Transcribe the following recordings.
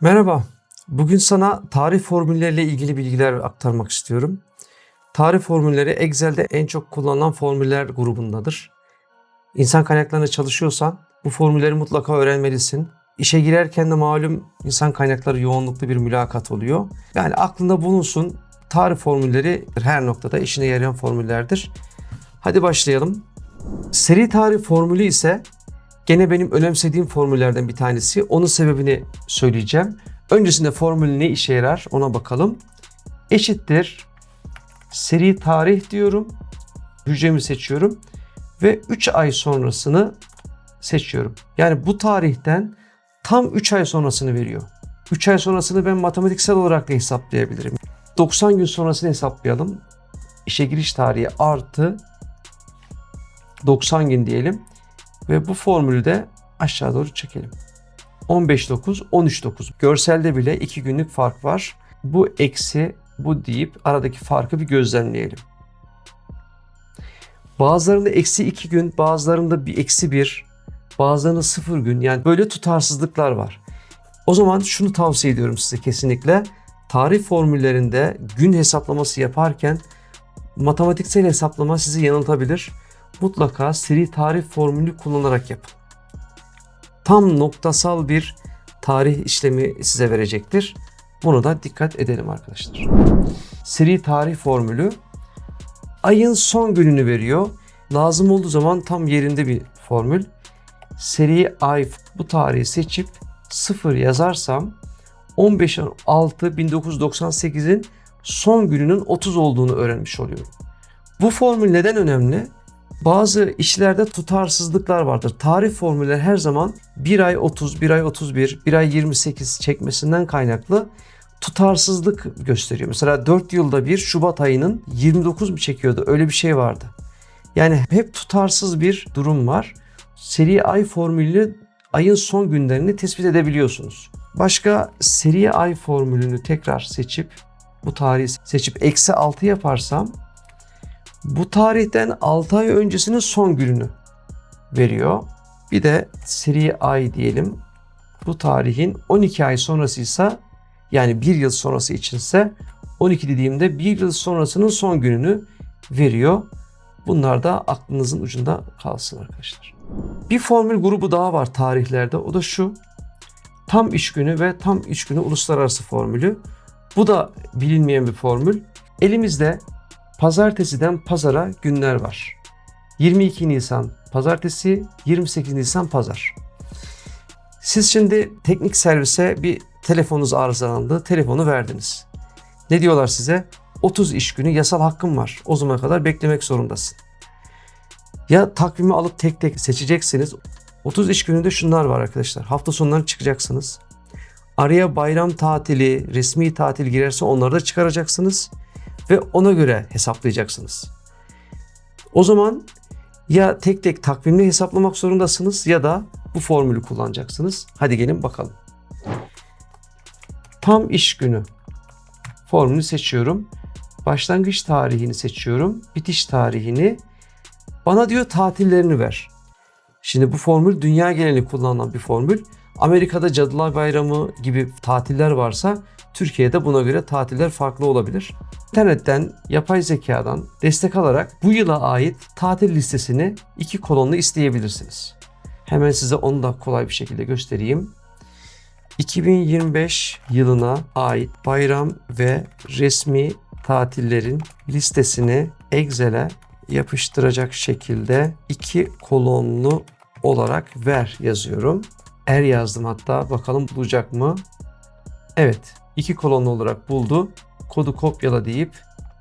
Merhaba. Bugün sana tarih formülleriyle ilgili bilgiler aktarmak istiyorum. Tarih formülleri Excel'de en çok kullanılan formüller grubundadır. İnsan kaynaklarında çalışıyorsan bu formülleri mutlaka öğrenmelisin. İşe girerken de malum insan kaynakları yoğunluklu bir mülakat oluyor. Yani aklında bulunsun, tarih formülleri her noktada işine yarayan formüllerdir. Hadi başlayalım. Seri tarih formülü ise gene benim önemsediğim formüllerden bir tanesi. Onun sebebini söyleyeceğim. Öncesinde formül ne işe yarar ona bakalım. Eşittir seri tarih diyorum. Hücremi seçiyorum ve 3 ay sonrasını seçiyorum. Yani bu tarihten tam 3 ay sonrasını veriyor. 3 ay sonrasını ben matematiksel olarak da hesaplayabilirim. 90 gün sonrasını hesaplayalım. İşe giriş tarihi artı 90 gün diyelim. Ve bu formülü de aşağı doğru çekelim. 15-9, 13-9. Görselde bile 2 günlük fark var. Bu eksi, bu deyip aradaki farkı bir gözlemleyelim. Bazılarında eksi 2 gün, bazılarında bir eksi 1, bazılarında 0 gün. Yani böyle tutarsızlıklar var. O zaman şunu tavsiye ediyorum size kesinlikle. Tarih formüllerinde gün hesaplaması yaparken matematiksel hesaplama sizi yanıltabilir. Mutlaka seri tarih formülü kullanarak yapın. Tam noktasal bir tarih işlemi size verecektir. Bunu da dikkat edelim arkadaşlar. Seri tarih formülü ayın son gününü veriyor. Lazım olduğu zaman tam yerinde bir formül. Seri ay, bu tarihi seçip 0 yazarsam 15-6-1998'in son gününün 30 olduğunu öğrenmiş oluyorum. Bu formül neden önemli? Bazı işlerde tutarsızlıklar vardır. Tarih formülleri her zaman 1 ay 30, 1 ay 31, 1 ay 28 çekmesinden kaynaklı tutarsızlık gösteriyor. Mesela 4 yılda bir Şubat ayının 29 mu çekiyordu? Öyle bir şey vardı. Yani hep tutarsız bir durum var. Seri ay formülü ayın son günlerini tespit edebiliyorsunuz. Başka seri ay formülünü tekrar seçip bu tarihi seçip eksi 6 yaparsam bu tarihten 6 ay öncesinin son gününü veriyor. Bir de seri ay diyelim. Bu tarihin 12 ay sonrasıysa, yani 1 yıl sonrası içinse 12 dediğimde 1 yıl sonrasının son gününü veriyor. Bunlar da aklınızın ucunda kalsın arkadaşlar. Bir formül grubu daha var tarihlerde. O da şu. Tam iş günü ve tam iş günü uluslararası formülü. Bu da bilinmeyen bir formül. Elimizde pazartesiden pazara günler var. 22 Nisan pazartesi, 28 Nisan pazar. Siz şimdi teknik servise bir telefonunuz arızalandı, telefonu verdiniz. Ne diyorlar size? 30 iş günü yasal hakkın var. O zamana kadar beklemek zorundasın. Ya takvimi alıp tek tek seçeceksiniz. 30 iş gününde şunlar var arkadaşlar. Hafta sonları çıkacaksınız. Araya bayram tatili, resmi tatil girerse onları da çıkaracaksınız. Ve ona göre hesaplayacaksınız. O zaman ya tek tek takvimle hesaplamak zorundasınız ya da bu formülü kullanacaksınız. Hadi gelin bakalım. Tam iş günü formülü seçiyorum. Başlangıç tarihini seçiyorum. Bitiş tarihini. Bana diyor tatillerini ver. Şimdi bu formül dünya genelinde kullanılan bir formül. Amerika'da Cadılar Bayramı gibi tatiller varsa Türkiye'de buna göre tatiller farklı olabilir. İnternetten, yapay zekadan destek alarak bu yıla ait tatil listesini 2 kolonlu isteyebilirsiniz. Hemen size onu da kolay bir şekilde göstereyim. 2025 yılına ait bayram ve resmi tatillerin listesini Excel'e yapıştıracak şekilde 2 kolonlu olarak ver yazıyorum. Yazdım hatta, bakalım bulacak mı? Evet, 2 kolonlu olarak buldu. Kodu kopyala deyip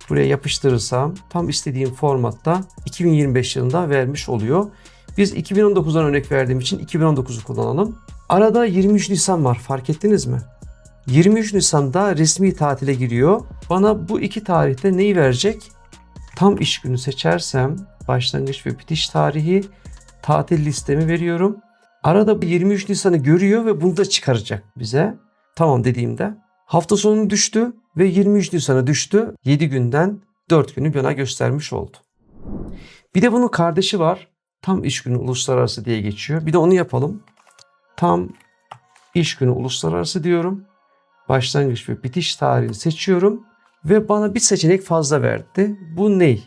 buraya yapıştırırsam tam istediğim formatta 2025 yılında vermiş oluyor. Biz 2019'dan örnek verdiğim için 2019'u kullanalım. Arada 23 Nisan var, fark ettiniz mi? 23 Nisan'da resmi tatile giriyor. Bana bu iki tarihte neyi verecek? Tam iş günü seçersem başlangıç ve bitiş tarihi, tatil listemi veriyorum. Arada 23 Nisan'ı görüyor ve bunu da çıkaracak bize. Tamam dediğimde hafta sonu düştü ve 23 Nisan'a düştü. 7 günden 4 günü bana göstermiş oldu. Bir de bunun kardeşi var. Tam iş günü uluslararası diye geçiyor. Bir de onu yapalım. Tam iş günü uluslararası diyorum. başlangıç ve bitiş tarihini seçiyorum ve bana bir seçenek fazla verdi. Bu ne?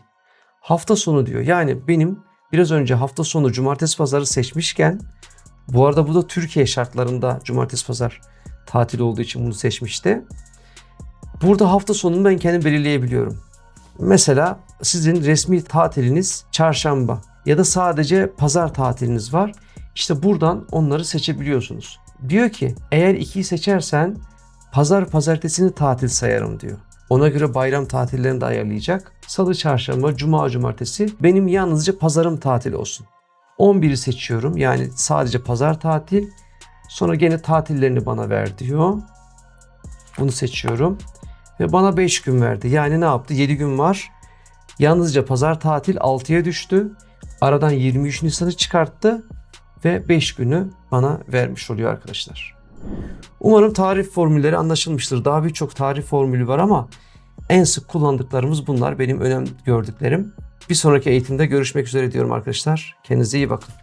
Hafta sonu diyor. Yani benim biraz önce hafta sonu cumartesi pazarı seçmişken, bu arada bu da Türkiye şartlarında cumartesi pazar tatil olduğu için bunu seçmişti. Burada hafta sonunu ben kendim belirleyebiliyorum. Mesela sizin resmi tatiliniz çarşamba ya da sadece pazar tatiliniz var. İşte buradan onları seçebiliyorsunuz. Diyor ki eğer 2'yi seçersen pazar pazartesini tatil sayarım diyor. Ona göre bayram tatillerini de ayarlayacak. Salı, çarşamba, cuma, cumartesi benim yalnızca pazarım tatil olsun. 11'i seçiyorum. Yani sadece pazar tatil. Sonra gene tatillerini bana ver diyor. Bunu seçiyorum. Ve bana 5 gün verdi. Yani ne yaptı? 7 gün var. Yalnızca pazar tatil 6'ya düştü. Aradan 23 Nisan'ı çıkarttı. Ve 5 günü bana vermiş oluyor arkadaşlar. Umarım tarih formülleri anlaşılmıştır. Daha birçok tarih formülü var ama en sık kullandıklarımız bunlar. Benim önemli gördüklerim. Bir sonraki eğitimde görüşmek üzere diyorum arkadaşlar. Kendinize iyi bakın.